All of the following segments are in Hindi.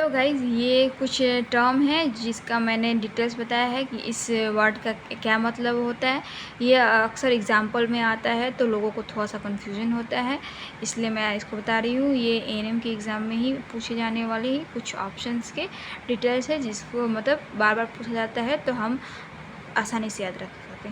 तो गाइज़ ये कुछ टर्म है जिसका मैंने डिटेल्स बताया है कि इस वर्ड का क्या मतलब होता है। ये अक्सर एग्जाम्पल में आता है तो लोगों को थोड़ा सा कन्फ्यूजन होता है, इसलिए मैं इसको बता रही हूँ। ये एएनएम के एग्ज़ाम में ही पूछे जाने वाले ही कुछ ऑप्शंस के डिटेल्स है जिसको मतलब बार बार पूछा जाता है तो हम आसानी से याद रख सकें।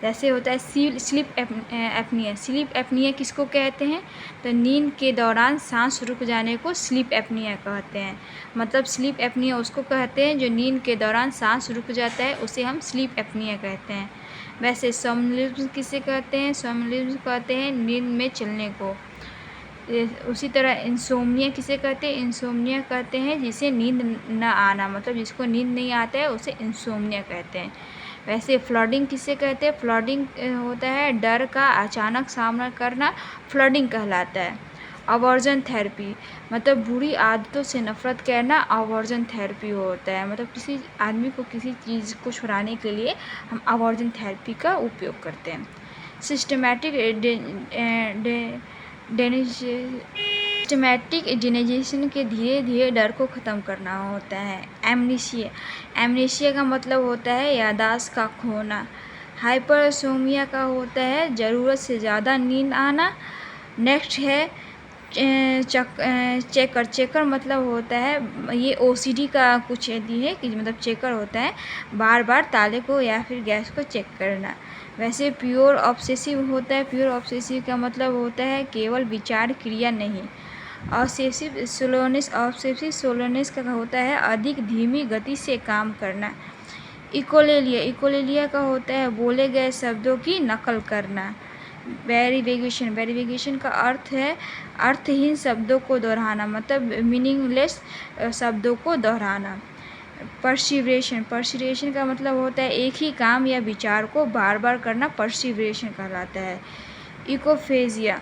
जैसे होता है स्लीप एपनिया। स्लीप एपनिया किसको कहते हैं? तो नींद के दौरान सांस रुक जाने को स्लीप एपनिया कहते हैं। मतलब स्लीप एपनिया उसको कहते हैं जो नींद के दौरान सांस रुक जाता है, उसे हम स्लीप एपनिया कहते हैं। वैसे सोमनलिज्म किसे कहते हैं? सोमनलिज्म कहते हैं नींद में चलने को। उसी तरह इंसोम्निया किसे कहते हैं? इंसोम्निया कहते हैं जिसे नींद न आना, मतलब जिसको नींद नहीं आता है उसे इंसोम्निया कहते हैं। वैसे फ्लडिंग किसे कहते हैं? फ्लडिंग होता है डर का अचानक सामना करना, फ्लडिंग कहलाता है। अवर्जन थेरेपी मतलब बुरी आदतों से नफरत करना, अवर्जन थेरेपी होता है। मतलब किसी आदमी को किसी चीज़ को छुड़ाने के लिए हम अवर्जन थेरेपी का उपयोग करते हैं। सिस्टमैटिक डिनेजेशन के धीरे धीरे डर को ख़त्म करना होता है। एमनीशिया। एमनीशिया का मतलब होता है याददाश्त का खोना। हाइपरसोमिया का होता है ज़रूरत से ज़्यादा नींद आना। नेक्स्ट है चेकर। चेकर मतलब होता है, ये ओसीडी का कुछ यदि है कि मतलब चेकर होता है बार बार ताले को या फिर गैस को चेक करना। वैसे प्योर ऑब्सेसिव होता है। प्योर ऑब्सेसिव का मतलब होता है केवल विचार क्रिया नहीं। Obsessive slowness. ऑब्सेसिव स्लोनेस का होता है अधिक धीमी गति से काम करना। इकोलेलिया। इकोलेलिया का होता है बोले गए शब्दों की नकल करना। वेरिफिकेशन। वेरिफिकेशन का अर्थ है अर्थहीन शब्दों को दोहराना, मतलब मीनिंगलेस शब्दों को दोहराना। परसिवरेशन। परसिवरेशन का मतलब होता है एक ही काम या विचार को बार बार करना, परसिवरेशन कहलाता है। इकोफेजिया।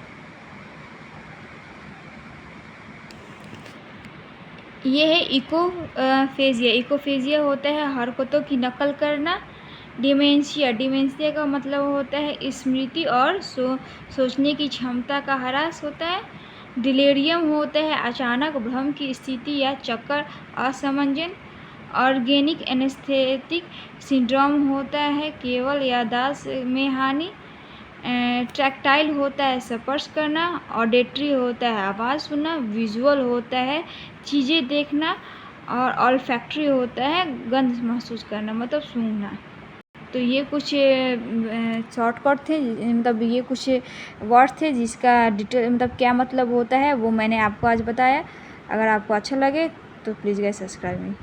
ये है इकोफेजिया। इकोफेजिया होता है हरकतों की नकल करना। डिमेंशिया। डिमेंशिया का मतलब होता है स्मृति और सोचने की क्षमता का ह्रास होता है। डिलेरियम होता है अचानक भ्रम की स्थिति या चक्कर, असमंजन। ऑर्गेनिक एनेस्थेटिक सिंड्रोम होता है केवल याददाश्त में हानि। टैक्टाइल होता है स्पर्श करना। ऑडिटरी होता है आवाज़ सुनना। विजुअल होता है चीज़ें देखना। और ऑल्फैक्टरी होता है गंध महसूस करना, मतलब सूंघना। तो ये कुछ शॉर्टकट थे, मतलब ये कुछ वर्ड थे जिसका डिटेल मतलब क्या मतलब होता है वो मैंने आपको आज बताया। अगर आपको अच्छा लगे तो प्लीज़ गाइस सब्सक्राइब मी।